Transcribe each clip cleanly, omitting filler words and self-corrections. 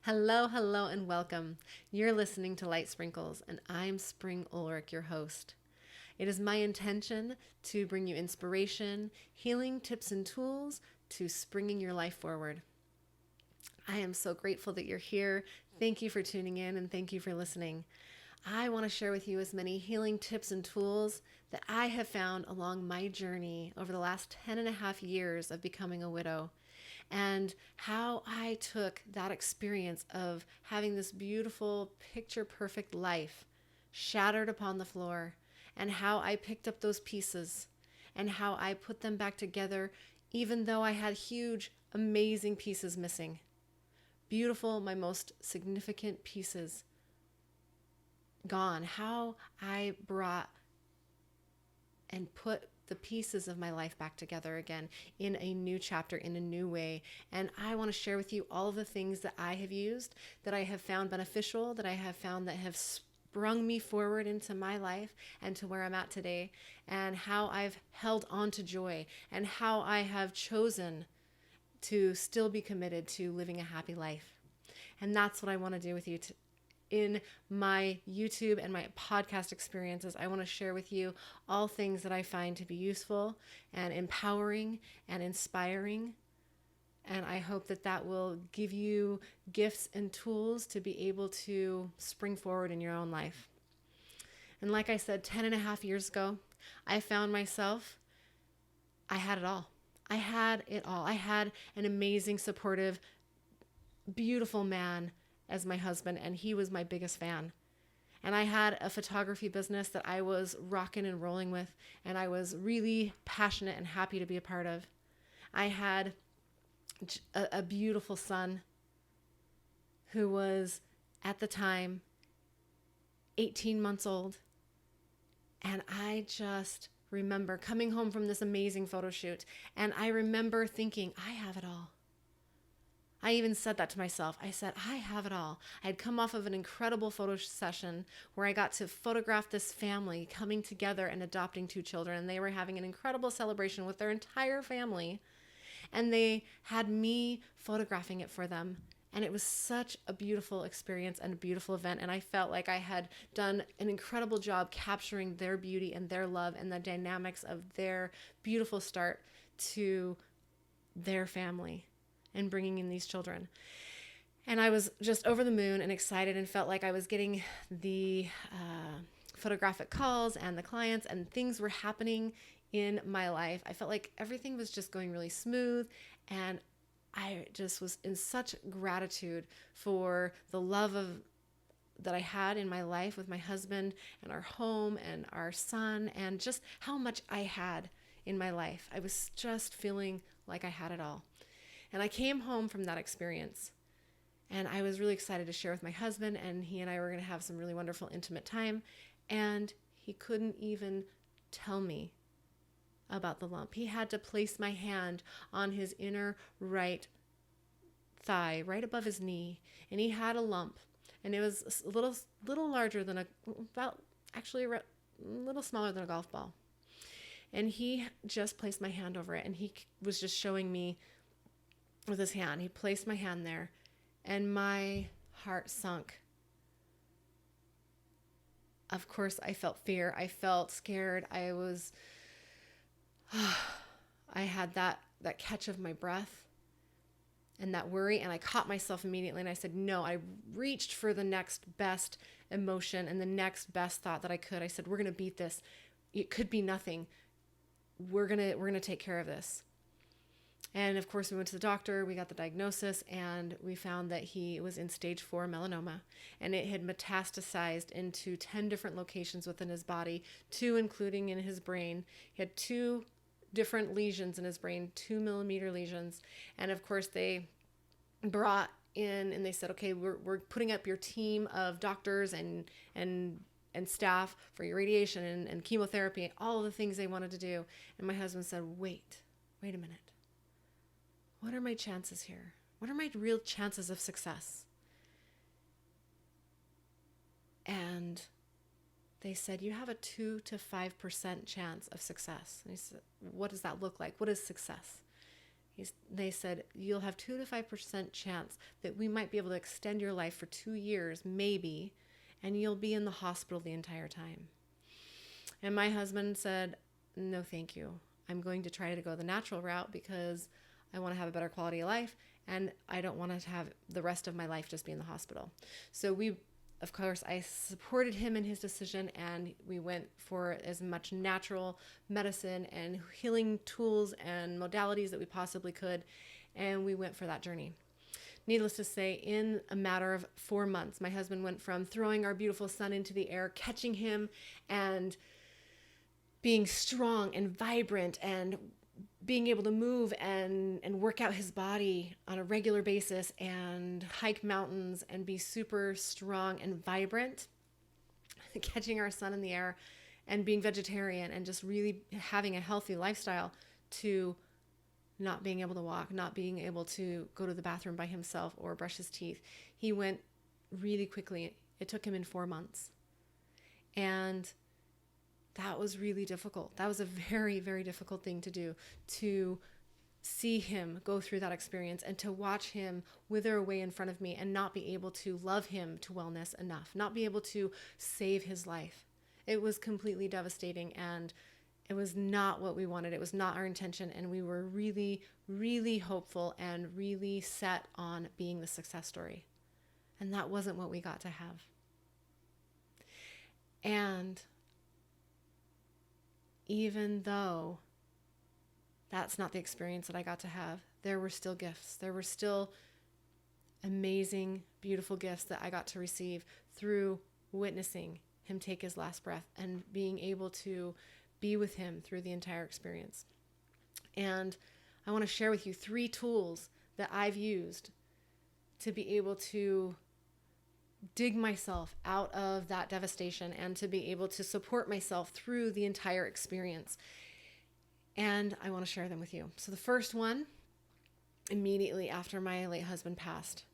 Hello, hello, and welcome. You're listening to Light Sprinkles, and I'm Spring Ulrich, your host. It is my intention to bring you inspiration, healing tips, and tools to springing your life forward. I am so grateful that you're here. Thank you for tuning in, and thank you for listening. I want to share with you as many healing tips and tools that I have found along my journey over the last 10 and a half years of becoming a widow, and how I took that experience of having this beautiful, picture perfect life shattered upon the floor, and how I picked up those pieces and how I put them back together, even though I had huge, amazing pieces missing. Beautiful, my most significant pieces gone. How I brought and put the pieces of my life back together again in a new chapter, in a new way. And I want to share with you all of the things that I have used, that I have found beneficial, that I have found that have sprung me forward into my life and to where I'm at today, and how I've held on to joy, and how I have chosen to still be committed to living a happy life. And that's what I want to do with you in my YouTube and my podcast experiences. I want to share with you all things that I find to be useful and empowering and inspiring. And I hope that that will give you gifts and tools to be able to spring forward in your own life. And like I said, 10 and a half years ago, I found myself, I had it all. I had it all. I had an amazing, supportive, beautiful man as my husband, and he was my biggest fan. And I had a photography business that I was rocking and rolling with, and I was really passionate and happy to be a part of. I had a beautiful son who was, at the time, 18 months old. And I just remember coming home from this amazing photo shoot, and I remember thinking, I have it all. I even said that to myself. I said, I have it all. I had come off of an incredible photo session where I got to photograph this family coming together and adopting 2 children. And they were having an incredible celebration with their entire family. And they had me photographing it for them. And it was such a beautiful experience and a beautiful event. And I felt like I had done an incredible job capturing their beauty and their love and the dynamics of their beautiful start to their family and bringing in these children. And I was just over the moon and excited, and felt like I was getting the photographic calls and the clients, and things were happening in my life. I felt like everything was just going really smooth, and I just was in such gratitude for the love that I had in my life with my husband and our home and our son, and just how much I had in my life. I was just feeling like I had it all. And I came home from that experience, and I was really excited to share with my husband, and he and I were going to have some really wonderful, intimate time. And he couldn't even tell me about the lump. He had to place my hand on his inner right thigh, right above his knee, and he had a lump, and it was a little larger than a little smaller than a golf ball. And he just placed my hand over it, and he was just showing me with his hand. He placed my hand there, and my heart sunk. Of course, I felt fear. I felt scared. I had that catch of my breath and that worry, and I caught myself immediately, and I said, no. I reached for the next best emotion and the next best thought that I could. I said, we're going to beat this. It could be nothing. We're going to take care of this. And of course, we went to the doctor, we got the diagnosis, and we found that he was in stage 4 melanoma, and it had metastasized into 10 different locations within his body, 2 including in his brain. He had 2 different lesions in his brain, 2-millimeter lesions. And of course, they brought in and they said, okay, we're putting up your team of doctors and staff for your radiation and chemotherapy, all of the things they wanted to do. And my husband said, wait a minute. What are my chances here? What are my real chances of success? And they said, you have a 2 to 5% chance of success. And he said, what does that look like? What is success? They said, you'll have 2 to 5% chance that we might be able to extend your life for 2 years, maybe, and you'll be in the hospital the entire time. And my husband said, no, thank you. I'm going to try to go the natural route because I want to have a better quality of life, and I don't want to have the rest of my life just be in the hospital. So of course, I supported him in his decision, and we went for as much natural medicine and healing tools and modalities that we possibly could, and we went for that journey. Needless to say, in a matter of 4 months, my husband went from throwing our beautiful son into the air, catching him, and being strong and vibrant and being able to move and work out his body on a regular basis and hike mountains and be super strong and vibrant, catching our son in the air and being vegetarian and just really having a healthy lifestyle, to not being able to walk, not being able to go to the bathroom by himself or brush his teeth. He went really quickly. It took him in 4 months. And that was really difficult. That was a very, very difficult thing to do, to see him go through that experience and to watch him wither away in front of me and not be able to love him to wellness enough, not be able to save his life. It was completely devastating, and it was not what we wanted. It was not our intention. And we were really, really hopeful and really set on being the success story. And that wasn't what we got to have. And even though that's not the experience that I got to have, there were still gifts. There were still amazing, beautiful gifts that I got to receive through witnessing him take his last breath and being able to be with him through the entire experience. And I want to share with you 3 tools that I've used to be able to dig myself out of that devastation and to be able to support myself through the entire experience. And I want to share them with you. So the first one, immediately after my late husband passed,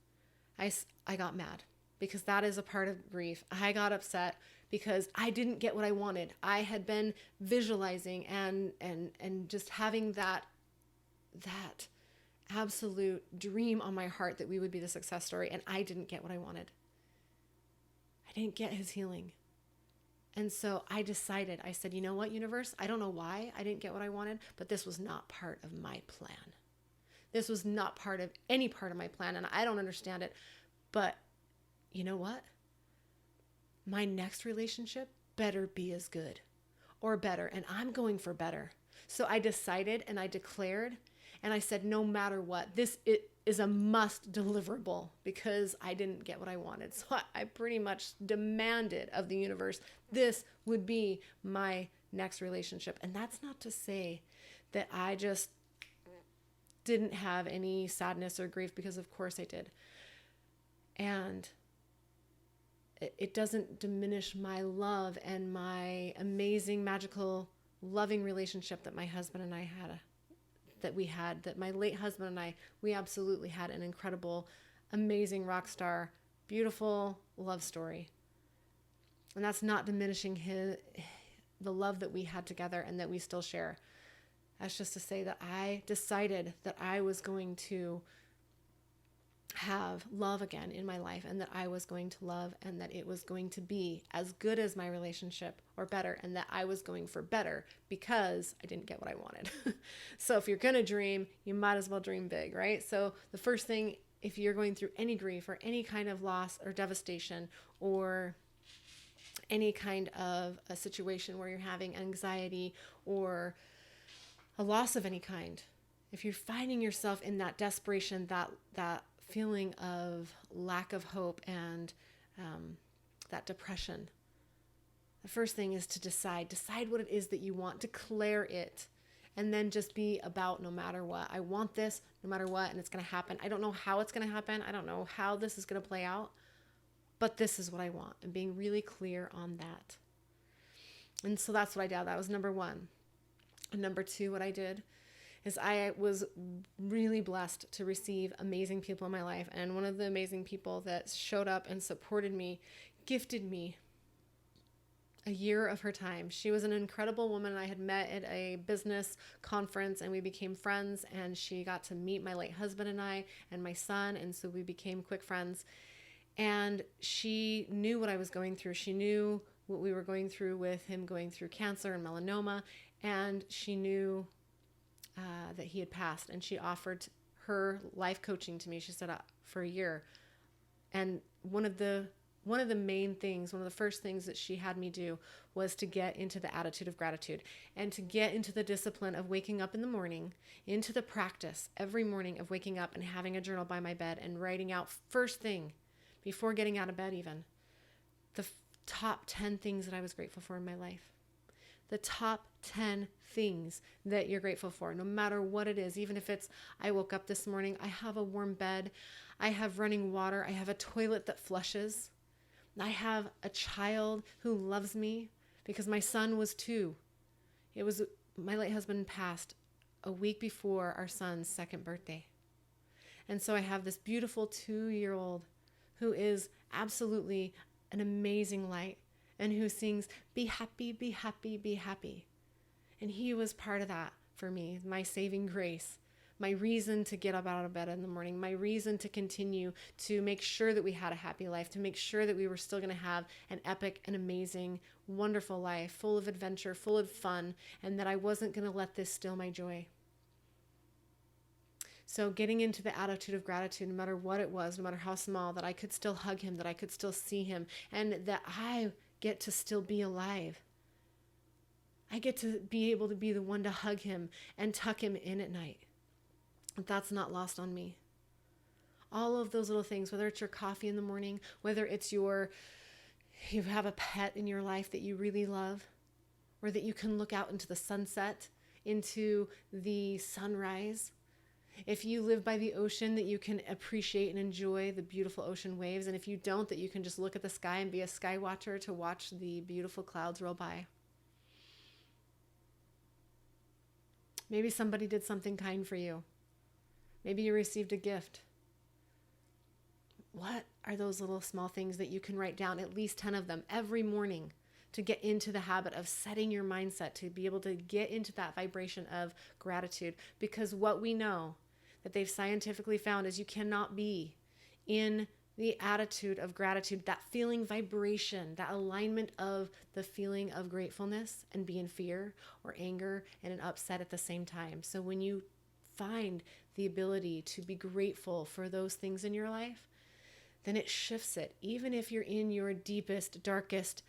I got mad, because that is a part of grief. I got upset because I didn't get what I wanted. I had been visualizing and just having that absolute dream on my heart that we would be the success story, and I didn't get what I wanted. I didn't get his healing. And so I decided, I said, you know what, universe? I don't know why I didn't get what I wanted, but this was not part of my plan. This was not part of any part of my plan, and I don't understand it. But you know what? My next relationship better be as good or better, and I'm going for better. So I decided and I declared, and I said, no matter what, it is a must deliverable, because I didn't get what I wanted. So I pretty much demanded of the universe, this would be my next relationship. And that's not to say that I just didn't have any sadness or grief, because of course I did. And it doesn't diminish my love and my amazing, magical, loving relationship that my husband and I had, that my late husband and I, we absolutely had an incredible, amazing rock star, beautiful love story. And that's not diminishing the love that we had together and that we still share. That's just to say that I decided that I was going to have love again in my life, and that I was going to love, and that it was going to be as good as my relationship or better, and that I was going for better because I didn't get what I wanted. So if you're going to dream, you might as well dream big, right? So the first thing, if you're going through any grief or any kind of loss or devastation, or any kind of a situation where you're having anxiety or a loss of any kind, if you're finding yourself in that desperation, that feeling of lack of hope and that depression, the first thing is to decide what it is that you want, declare it, and then just be about, no matter what, I want this no matter what, and it's going to happen. I don't know how it's going to happen. I don't know how this is going to play out, but this is what I want, and being really clear on that. And so that's what I did. That was number 1. And number 2, what I did is I was really blessed to receive amazing people in my life. And one of the amazing people that showed up and supported me, gifted me a year of her time. She was an incredible woman I had met at a business conference, and we became friends, and she got to meet my late husband and I and my son, and so we became quick friends. And she knew what I was going through. She knew what we were going through with him going through cancer and melanoma, and she knew that he had passed, and she offered her life coaching to me. She said, for a year. And one of the main things, one of the first things that she had me do was to get into the attitude of gratitude and to get into the discipline of waking up in the morning, into the practice every morning of waking up and having a journal by my bed and writing out first thing before getting out of bed even, the top 10 things that I was grateful for in my life. The top 10 things that you're grateful for, no matter what it is. Even if it's, I woke up this morning, I have a warm bed, I have running water, I have a toilet that flushes, I have a child who loves me, because my son was 2. It was, my late husband passed a week before our son's 2nd birthday. And so I have this beautiful 2-year-old who is absolutely an amazing light, and who sings, be happy, be happy, be happy. And he was part of that for me, my saving grace, my reason to get up out of bed in the morning, my reason to continue to make sure that we had a happy life, to make sure that we were still going to have an epic and amazing, wonderful life, full of adventure, full of fun, and that I wasn't going to let this steal my joy. So getting into the attitude of gratitude, no matter what it was, no matter how small, that I could still hug him, that I could still see him, and that I get to still be alive. I get to be able to be the one to hug him and tuck him in at night. That's not lost on me. All of those little things, whether it's your coffee in the morning, whether it's you have a pet in your life that you really love, or that you can look out into the sunset, into the sunrise. If you live by the ocean, that you can appreciate and enjoy the beautiful ocean waves. And if you don't, that you can just look at the sky and be a sky watcher to watch the beautiful clouds roll by. Maybe somebody did something kind for you. Maybe you received a gift. What are those little small things that you can write down, at least 10 of them every morning, to get into the habit of setting your mindset to be able to get into that vibration of gratitude? Because what we know that they've scientifically found is you cannot be in the attitude of gratitude, that feeling vibration, that alignment of the feeling of gratefulness, and be in fear or anger and an upset at the same time. So when you find the ability to be grateful for those things in your life, then it shifts it. Even if you're in your deepest, darkest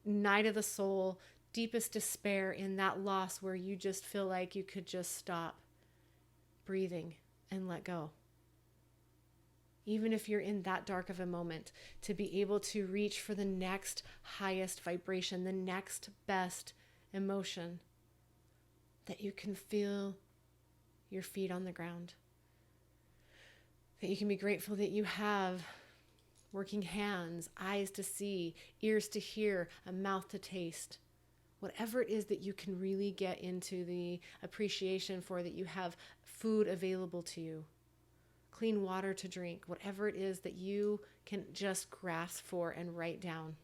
night of the soul, deepest despair, in that loss where you just feel like you could just stop breathing and let go. Even if you're in that dark of a moment, to be able to reach for the next highest vibration, the next best emotion, that you can feel your feet on the ground, that you can be grateful that you have working hands, eyes to see, ears to hear, a mouth to taste. Whatever it is that you can really get into the appreciation for, that you have food available to you, clean water to drink, whatever it is that you can just grasp for and write down.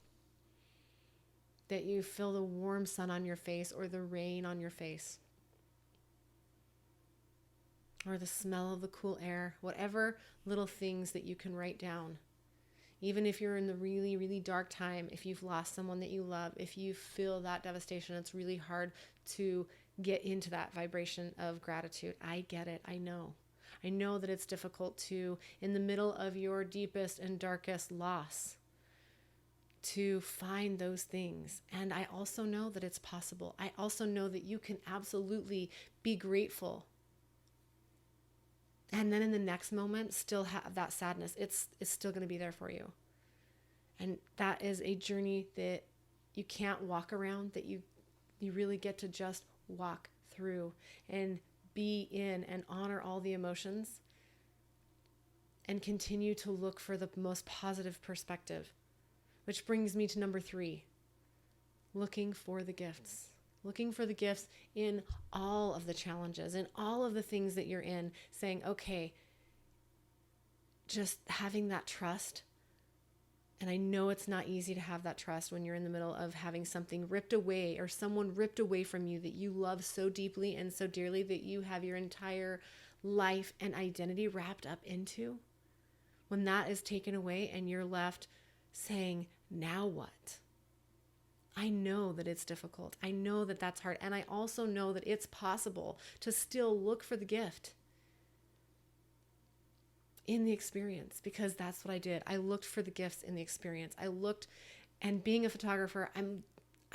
That you feel the warm sun on your face, or the rain on your face, or the smell of the cool air, whatever little things that you can write down. Even if you're in the really, really dark time, if you've lost someone that you love, if you feel that devastation, it's really hard to get into that vibration of gratitude. I get it. I know. I know that it's difficult to, in the middle of your deepest and darkest loss, to find those things. And I also know that it's possible. I also know that you can absolutely be grateful, and then in the next moment still have that sadness. It's still going to be there for you. And that is a journey that you can't walk around, that you really get to just walk through and be in and honor all the emotions, and continue to look for the most positive perspective. Which brings me to number 3, looking for the gifts. Looking for the gifts in all of the challenges, in all of the things that you're in, saying, okay, just having that trust And I know it's not easy to have that trust when you're in the middle of having something ripped away or someone ripped away from you that you love so deeply and so dearly that you have your entire life and identity wrapped up into. When that is taken away and you're left saying, now what? I know that it's difficult. I know that that's hard. And I also know that it's possible to still look for the gift in the experience, because that's what I did. I looked for the gifts in the experience. I looked, and being a photographer, I'm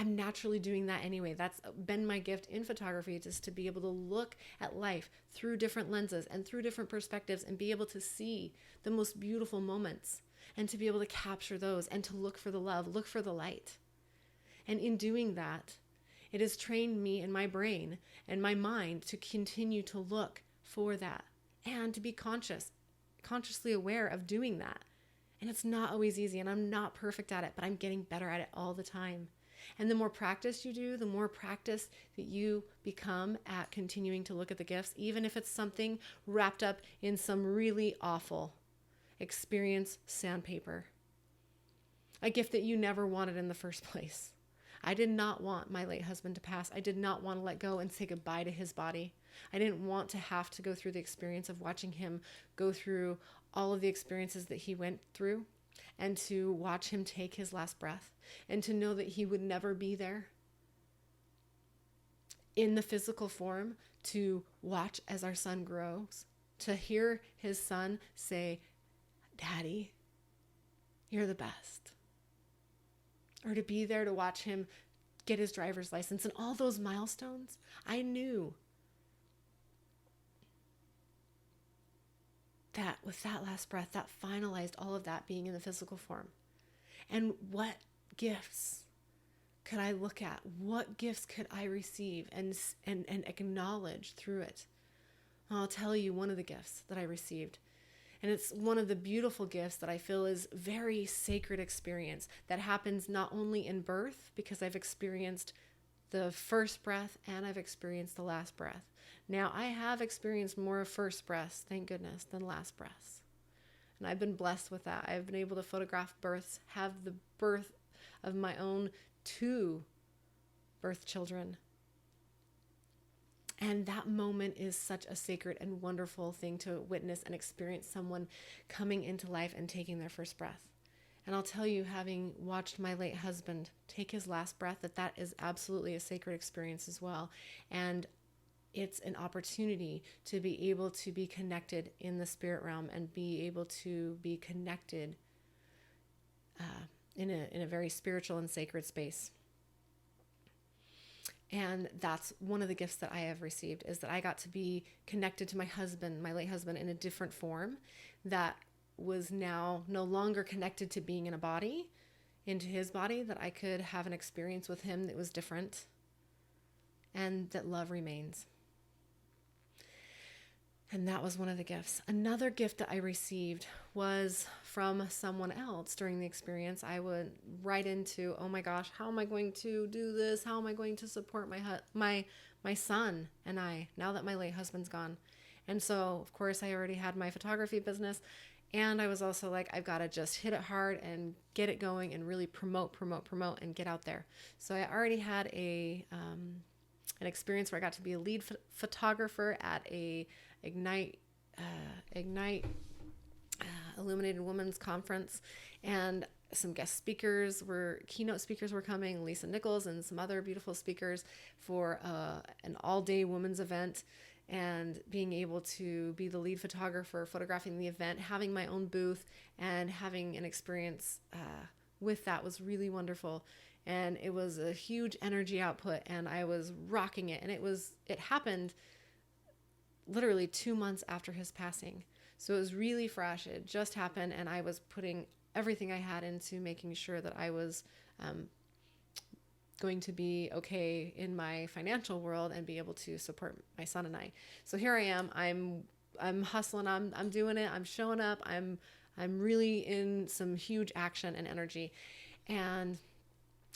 naturally doing that anyway. That's been my gift in photography, just to be able to look at life through different lenses and through different perspectives and be able to see the most beautiful moments and to be able to capture those and to look for the love, look for the light. And in doing that, it has trained me and my brain and my mind to continue to look for that and to be consciously aware of doing that. And it's not always easy, and I'm not perfect at it, but I'm getting better at it all the time. And the more practice you do, the more practice that you become at continuing to look at the gifts, even if it's something wrapped up in some really awful experience sandpaper. A gift that you never wanted in the first place. I did not want my late husband to pass. I did not want to let go and say goodbye to his body. I didn't want to have to go through the experience of watching him go through all of the experiences that he went through, and to watch him take his last breath, and to know that he would never be there in the physical form, to watch as our son grows, to hear his son say, "Daddy, you're the best." Or to be there to watch him get his driver's license and all those milestones. I knew that with that last breath, that finalized all of that being in the physical form. And what gifts could I look at? What gifts could I receive and acknowledge through it? I'll tell you one of the gifts that I received. And it's one of the beautiful gifts that I feel is very sacred experience that happens not only in birth, because I've experienced the first breath and I've experienced the last breath. Now, I have experienced more first breaths, thank goodness, than last breaths. And I've been blessed with that. I've been able to photograph births, have the birth of my own 2 birth children. And that moment is such a sacred and wonderful thing to witness and experience, someone coming into life and taking their first breath. And I'll tell you, having watched my late husband take his last breath, that is absolutely a sacred experience as well. And it's an opportunity to be able to be connected in the spirit realm and be able to be connected in a very spiritual and sacred space. And that's one of the gifts that I have received, is that I got to be connected to my husband, my late husband, in a different form that was now no longer connected to being in a body, into his body, that I could have an experience with him that was different, and that love remains. And that was one of the gifts. Another gift that I received was from someone else during the experience. I went right into, oh my gosh, how am I going to do this? How am I going to support my son and I, now that my late husband's gone? And so, of course, I already had my photography business. And I was also like, I've got to just hit it hard and get it going and really promote and get out there. So I already had an experience where I got to be a lead photographer at a Ignite Illuminated Women's Conference, and some keynote speakers were coming, Lisa Nichols and some other beautiful speakers, for an all-day women's event, and being able to be the lead photographer, photographing the event, having my own booth, and having an experience with that was really wonderful. And it was a huge energy output, and I was rocking it. And it happened literally 2 months after his passing. So it was really fresh. It just happened, and I was putting everything I had into making sure that I was going to be okay in my financial world and be able to support my son and I. So here I am. I'm hustling. I'm doing it. I'm showing up. I'm really in some huge action and energy. And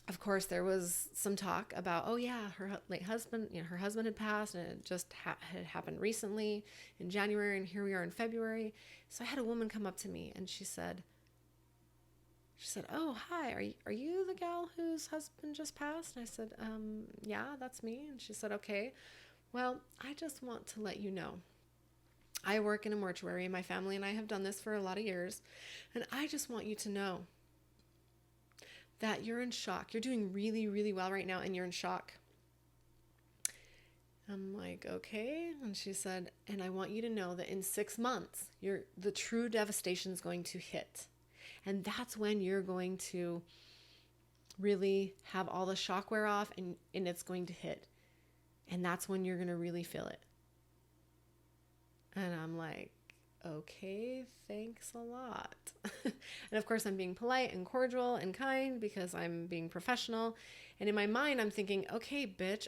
of course, there was some talk about, oh yeah, her late husband, her husband had passed, and it just had happened recently in January, and here we are in February. So I had a woman come up to me, and she said, She said, "Oh, hi, are you the gal whose husband just passed?" And I said, yeah, that's me." And she said, "Okay, well, I just want to let you know. I work in a mortuary. My family and I have done this for a lot of years. And I just want you to know that you're in shock. You're doing really, really well right now, and you're in shock." I'm like, "Okay." And she said, "And I want you to know that in 6 months, the true devastation is going to hit. And that's when you're going to really have all the shock wear off, and it's going to hit. And that's when you're going to really feel it." And I'm like, "Okay, thanks a lot." And of course, I'm being polite and cordial and kind because I'm being professional. And in my mind, I'm thinking, "Okay, bitch,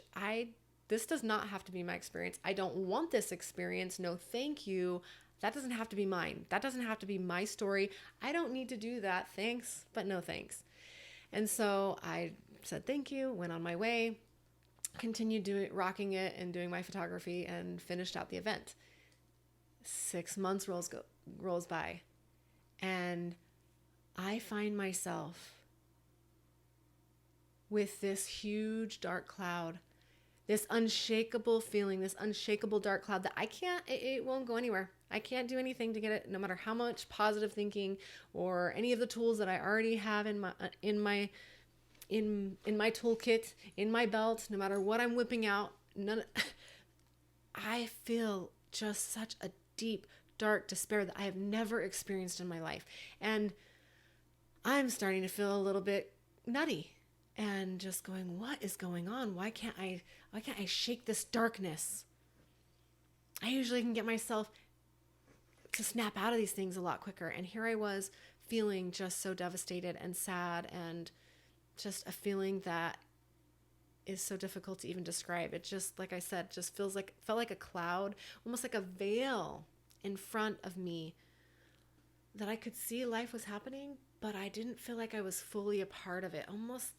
this does not have to be my experience. I don't want this experience. No, thank you. That doesn't have to be mine. That doesn't have to be my story. I don't need to do that. Thanks, but no thanks." And so I said thank you, went on my way, continued rocking it and doing my photography, and finished out the event. 6 months rolls by, and I find myself with this huge dark cloud, this unshakable feeling, this unshakable dark cloud that it won't go anywhere. I can't do anything to get it, no matter how much positive thinking or any of the tools that I already have in my toolkit, in my belt, no matter what I'm whipping out. I feel just such a deep, dark despair that I have never experienced in my life. And I'm starting to feel a little bit nutty and just going, "What is going on? Why can't I shake this darkness?" I usually can get myself to snap out of these things a lot quicker. And here I was feeling just so devastated and sad, and just a feeling that is so difficult to even describe. It just, like I said, just felt like a cloud, almost like a veil in front of me, that I could see life was happening, but I didn't feel like I was fully a part of it. Almost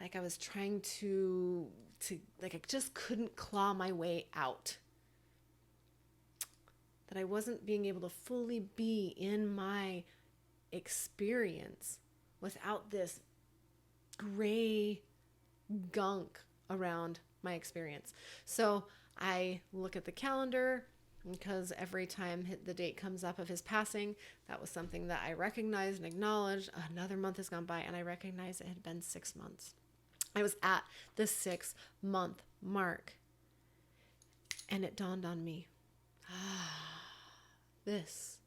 like I was trying to like I just couldn't claw my way out. That I wasn't being able to fully be in my experience without this gray gunk around my experience. So I look at the calendar, because every time the date comes up of his passing, that was something that I recognized and acknowledged. Another month has gone by, and I recognized it had been 6 months. I was at the 6-month mark, and it dawned on me, this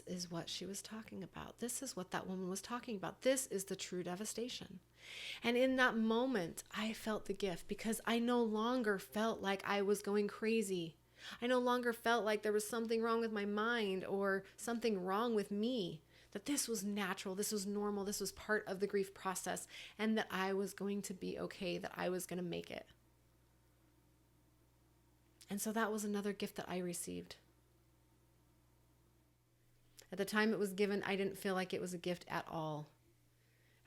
is what she was talking about. This is what that woman was talking about. This is the true devastation. And in that moment, I felt the gift, because I no longer felt like I was going crazy. I no longer felt like there was something wrong with my mind or something wrong with me. That this was natural, this was normal, this was part of the grief process, and that I was going to be okay, that I was going to make it. And so that was another gift that I received. At the time it was given, I didn't feel like it was a gift at all.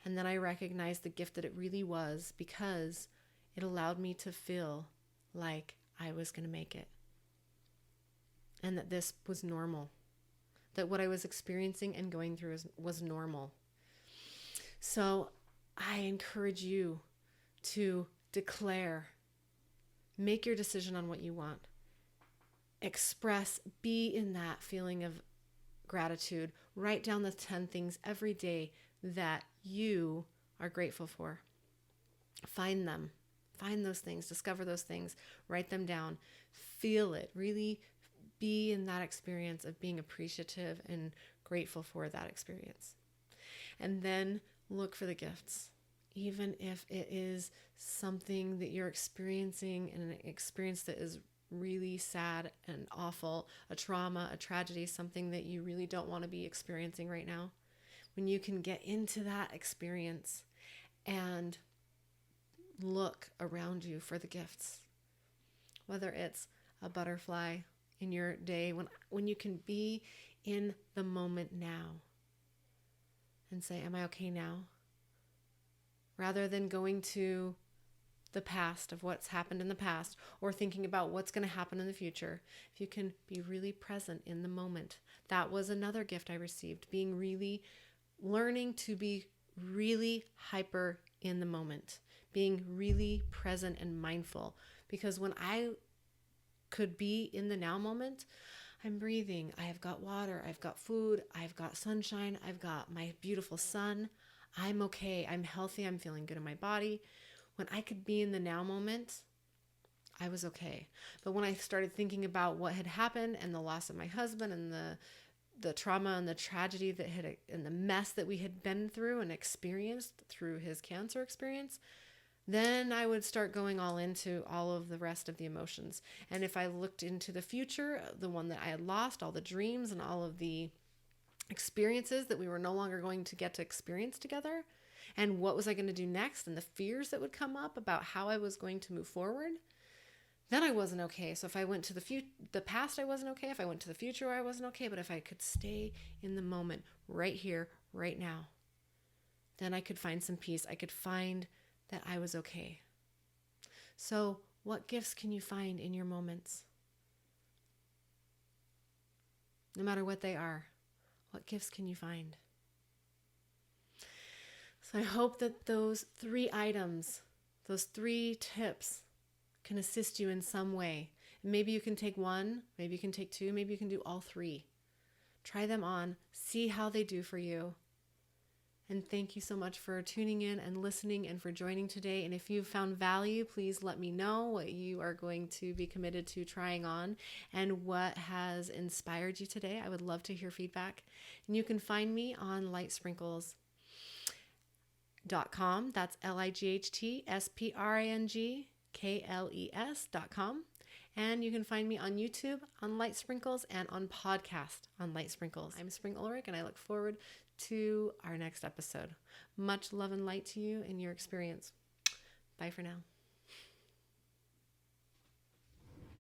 And then I recognized the gift that it really was, because it allowed me to feel like I was going to make it. And that this was normal. That what I was experiencing and going through was normal. So I encourage you to declare, make your decision on what you want. Express, be in that feeling of gratitude. Write down the 10 things every day that you are grateful for. Find them. Find those things. Discover those things. Write them down. Feel it. Really be in that experience of being appreciative and grateful for that experience. And then look for the gifts. Even if it is something that you're experiencing, and an experience that is really sad and awful, a trauma, a tragedy, something that you really don't want to be experiencing right now. When you can get into that experience and look around you for the gifts, whether it's a butterfly in your day, when you can be in the moment now and say, "Am I okay now?" Rather than going to the past of what's happened in the past, or thinking about what's going to happen in the future. If you can be really present in the moment. That was another gift I received, being really learning to be really hyper in the moment, being really present and mindful. Because when I could be in the now moment, I'm breathing, I have got water, I've got food, I've got sunshine, I've got my beautiful sun. I'm okay, I'm healthy, I'm feeling good in my body. When I could be in the now moment, I was okay. But when I started thinking about what had happened and the loss of my husband and the trauma and the tragedy that had and the mess that we had been through and experienced through his cancer experience, then I would start going all into all of the rest of the emotions. And if I looked into the future, the one that I had lost, all the dreams and all of the experiences that we were no longer going to get to experience together, and what was I going to do next, and the fears that would come up about how I was going to move forward, then I wasn't okay. So if I went to the past, I wasn't okay. If I went to the future, I wasn't okay. But if I could stay in the moment, right here, right now, then I could find some peace. I could find that I was okay. So what gifts can you find in your moments? No matter what they are, what gifts can you find? So I hope that those 3 items, those 3 tips can assist you in some way. And maybe you can take 1, maybe you can take 2, maybe you can do all 3. Try them on, see how they do for you. And thank you so much for tuning in and listening and for joining today. And if you've found value, please let me know what you are going to be committed to trying on and what has inspired you today. I would love to hear feedback. And you can find me on lightsprinkles.com. That's lightsprinkles.com. And you can find me on YouTube on Light Sprinkles and on podcast on Light Sprinkles. I'm Spring Ulrich, and I look forward to our next episode. Much love and light to you in your experience. Bye for now.